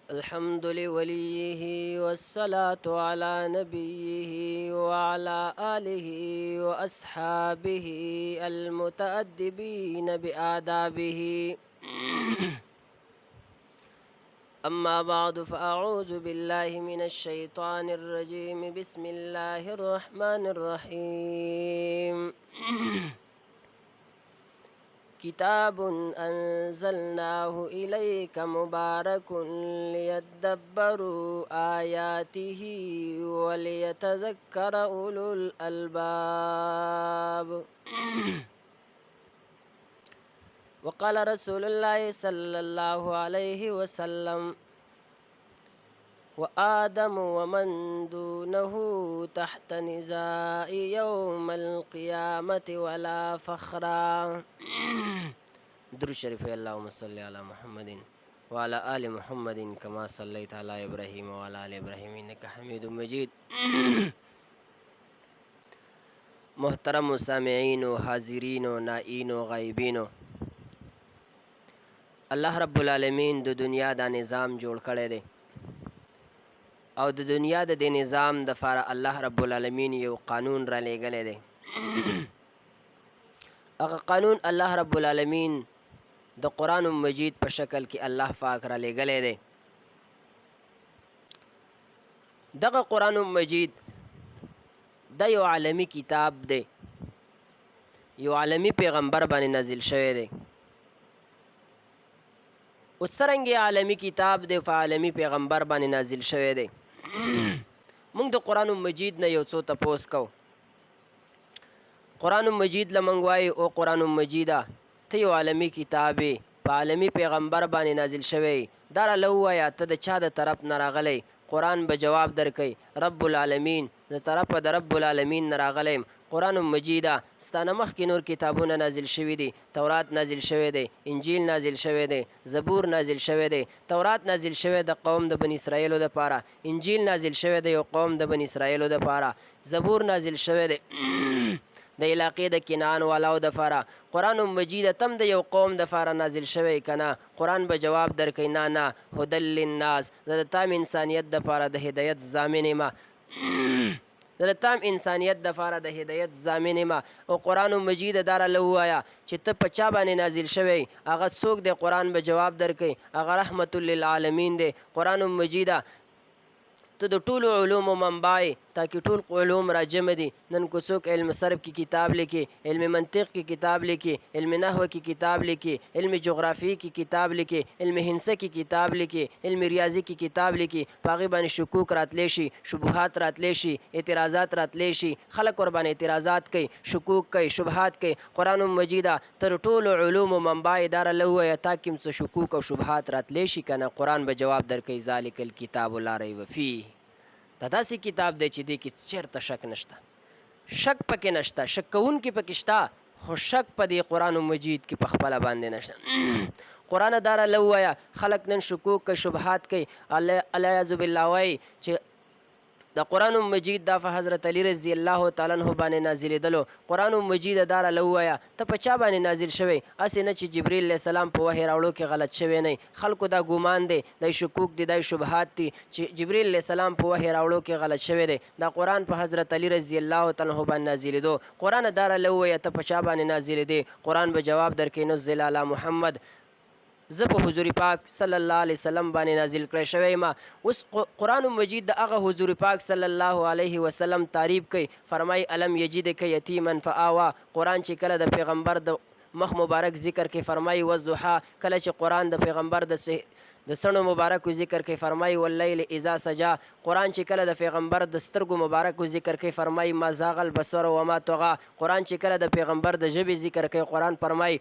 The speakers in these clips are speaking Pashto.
الحمد لوليه والصلاة على نبيه وعلى آله وأصحابه المتأدبين بآدابه. أما بعد فأعوذ بالله من الشيطان الرجيم. بسم الله الرحمن الرحيم. كتاب أنزلناه إليك مبارك ليدبروا آياته وليتذكر أولو الألباب. وقال رسول الله صلى الله عليه وسلم: وآدم ومن دونه تحت نزاع يوم القيامة ولا فخرا. درود شريف. اللهم صل على محمد وعلى آل محمد كما صليت على إبراهيم وعلى آل إبراهيم إنك حميد مجيد. محترم سامعین و حاضرین و نائین و غائبین، الله رب العالمین د دنیا دا نظام جوړ کړی دی او د دنیا د دې نظام د فاره الله رب العالمین یو قانون را لېږلی دی. هغه قانون الله رب العالمین د قرآن مجید په شکل کې الله پاک را لېږلی دی. دغه قرآن مجید دا یو عالمی کتاب دی، یو عالمی پیغمبر باندې نازل شوی دی. اوس څرنګه عالمی کتاب دی په عالمی پیغمبر باندې نازل شوی دی، موږ د قرآن مجید نه یو څو تپوس کو. قرآن مجید له موږ وایو او قرآن مجیده ته یو عالمی کتاب یې په عالمی پیغمبر باندې نازل شوی، دا راله ووایه ته د چا د طرف نه راغلی. قرآن به جواب درکوي رب العالمین د طرفه د رب العالمین نه راغلی یم. قرآن مجیده ستانه مخکې نور کتابونه نازل شوي دي، تورات نازل شوی دی، انجیل نازل شوی دی، زبور نازل شوی دی. تورات نازل شوی د قوم د بني اسرائیلو دپاره، انجیل نازل شوی دی یو قوم د بني اسرائیلو دپاره، زبور نازل شوی دی د علاقې د کنعان والاو دپاره. قرآن مجید تم د یو قوم دپاره نازل شوی که نه؟ قرآن به جواب درکوي نه نه، هدل للناس، زه د تام انسانیت دپاره د هدایت ضامن یم، د تام انسانیت دپاره د هدایت ضامن یم. او قرآن مجید دا راله ووایه چې ته په چا باندې نازل شوی، هغه څوک دی؟ قرآن به جواب درکوي هغه رحمت للعالمین دی. قرآن مجیده ته د ټولو علومو منبع تاکہ ټول علوم را جمع دي. نن کو څوک علم صرف کی کتاب لیکي، علم منطق کی کتاب لیکي، علم نحو کی کتاب لیکي، علم جغرافی کی کتاب لیکي، علم هندسه کی کتاب لیکي، علم ریاضی کی کتاب لیکي. په هغې باندې شکوک راتلی شي، شبهات راتلی شي، اعتراضات راتلی شي. خلک ور باندې اعتراضات کوي، شکوک کوي، شبهات کوي. قرآن مجیده تر ټولو علومو منبع دا راله ووایه تا کې څه شکوک او شبهات راتلی شي که نه؟ قرآن به جواب درکوي ذلک الکتاب لا ریب فیه. دا داسې کتاب دی چې دې کې چېرته شک نشته، شک پکې نشته. شک کوونکي پکې شته خو شک په دې قرآن مجید کې په خپله باندې نشته. قرآن دا راله ووایه خلک نن شکوک کوي، شبهات کوي، الیاذ بالله وایي چې د قرآن مجید دا په حضرت علی رضی الله تعالی عنہ باندې نازلېدلو. قرآن مجید دا راله ووایه ته په چا باندې نازل شوی؟ هسې نه چې جبریل علیه السلام په وحی راوړو کې غلط شوی نه. خلکو دا ګمان دی، دا شکوک دی، دا شبهات دي چې جبریل علیه السلام په وحی راوړو کې غلط شوی دی. دا قرآن په حضرت علی رضی الله تعالی عنہ باندې نازلېدو. قرآن دا راله ووایه ته په چا باندې نازلېدې؟ قرآن به جواب درکوي نزل علی محمد، زه په حضور پاک صلی الله علیه وسلم باندې نازل کړی شوی یم. اوس قرآن مجید د هغه حضور پاک صلی الله علیه وسلم تعریف کوي، فرمایي الم یجدک یتیما فآوا. قرآن چې کله د پیغمبر د مخ مبارک ذکر کوي فرمایي والضحی. کله چې قرآن د پیغمبر د سڼو مبارکو ذکر کوي فرمایي واللیل اذا سجا. قرآن چې کله د پیغمبر د سترګو مبارکو ذکر کوي فرمایي ما زاغ البصر وما طغى. قرآن چې کله د پیغمبر د ژبې ذکر کوي قرآن فرمایي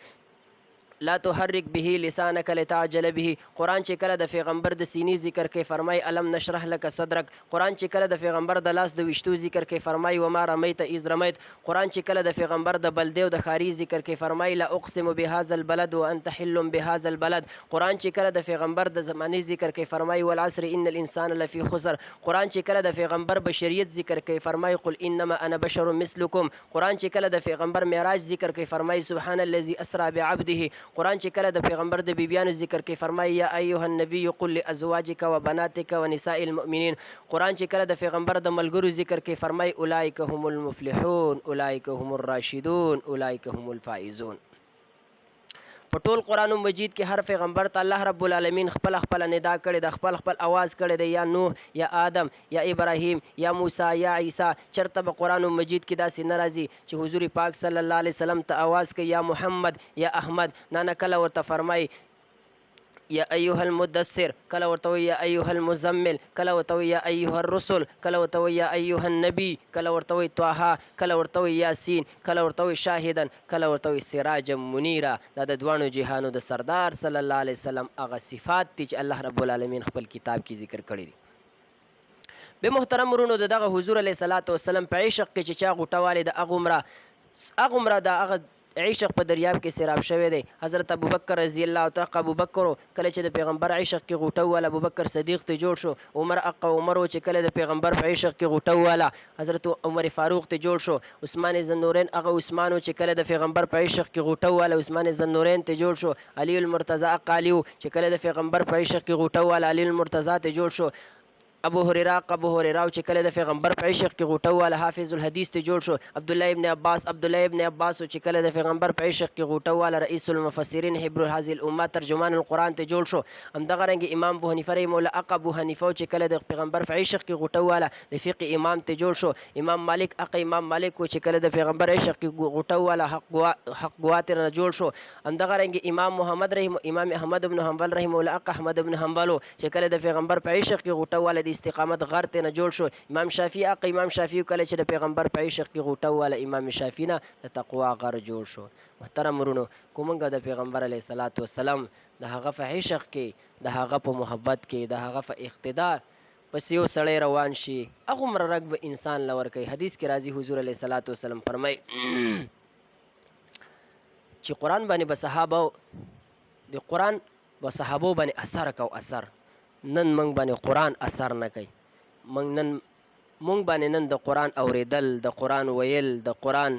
لا تحرک به لسانک لتعجل به. قرآن چې کله د پیغمبر د سینې ذکر کوي فرمایي الم نشرح لك صدرک. قرآن چې کله د پیغمبر د لاس د ویشتو ذکر کوي فرمایي وما رمیت اذ رمیت. قرآن چې کله د پیغمبر د بلدې او د ښاري ذکر کوي فرمایي لا اقسم بهذا البلد وانت حل بهذا البلد. قرآن چې کله د پیغمبر د زمانې ذکر کوي فرمایي والعصر ان الانسان لفی خسر. قرآن چې کله د پیغمبر بشریت ذکر کوي فرمایي قل انما انا بشر مثلکم. قرآن چې کله د پیغمبر معراج ذکر کوي فرمایي سبحان الذي اسرى بعبده. قرآن چې کله د پیغمبر د بیبیانو ذکر کوي فرمایي یا ایها النبی قل لازواجک وبناتک ونساء المؤمنین. قرآن چې کله د پیغمبر د ملګرو ذکر کوي فرمایي اولئک هم المفلحون اولئک هم الراشدون اولئک هم الفائزون. په ټول قرآن مجید کې هر پیغمبر ته الله رب العالمین خپل خپل ندا کړی د خپل خپل आवाज کړی دی، یا نوح یا آدم یا ابراهیم یا موسی یا عیسی. چرته په قرآن مجید کې داسې نه راځي چې حضور پاک صلی الله علیه وسلم ته आवाज کوي یا محمد یا احمد. نه کله ورته فرمایي یا ایها المدثر، کله ورته وایي یا ایها المزمل، کله ورته وایي یا ایها الرسل، کله ورته وایي یا ایها النبی، کله ورته وایي طه، کله ورته وایي یاسین، کله ورته وایي شاهدا، کله ورته وایي سراجا منیرا. دا د دوانو جهانو د سردار صلی الله علیه وسلم هغه صفات دي چې الله رب العالمین خپل کتاب کې ذکر کړي دي. به محترم ورونو دغه حضور علیه صلوات و سلام په عشق کې چې چا غوټوالی د اغمره د هغه عشق په دریاب کې سیراب شوی دی. حضرت ابوبکر رضی الله تعالی ابوبکر کله چې د پیغمبر عشق کې غوټه واله ابوبکر صدیق ته جوړ شو. عمر عمر چې کله د پیغمبر په عشق کې غوټه واله حضرت عمر فاروق ته جوړ شو. عثمان ذوالنورین هغه عثمان چې کله د پیغمبر په عشق کې غوټه واله عثمان ذوالنورین ته جوړ شو. علی المرتضی قالیو چې کله د پیغمبر په عشق کې غوټه واله علی المرتضی ته جوړ شو. ابو هريره چې کله د پیغمبر په عشق کې غوټه واله حافظ الحدیث ته جوړ شو. عبد الله ابن عباس چې کله د پیغمبر په عشق کې غوټه واله رئیس المفسرین حبر هذه الامه ترجمان القرآن ته جوړ شو. همدغه رنګ امام ابو حنیفه رحمه الله ابو حنیفه چې کله د پیغمبر په عشق کې غوټه واله د فقه امام ته جوړ شو. امام مالک چې کله د پیغمبر عشق کې غوټه واله حق گوات را جوړ شو. همدغه رنګ امام احمد بن حنبل رحمه الله احمد بن حنبل چې کله د پیغمبر په عشق کې غوټه واله استقامت غر ته نه جوړ شو. امام شافعي کله چې د پیغمبر په عشق کې غوټه واله امام شافعي نه د تقوا غر جوړ شو. محترم ورونو کومنګه د پیغمبر علیه صلوات و سلام د هغه په عشق کې د هغه په محبت کې د هغه په اقتدار پس یو سړی روان شي هغومره رګ به انسان لور کوي. حدیث کې راځي حضور علیه صلوات و سلام فرمایي چې قرآن باندې به صحابه د قرآن به صحابو باندې اثر کو اثر. نن موږ باندې قرآن اثر نه کوي. موږ باندې نن د قرآن اوریدل، د قرآن ویل، د قرآن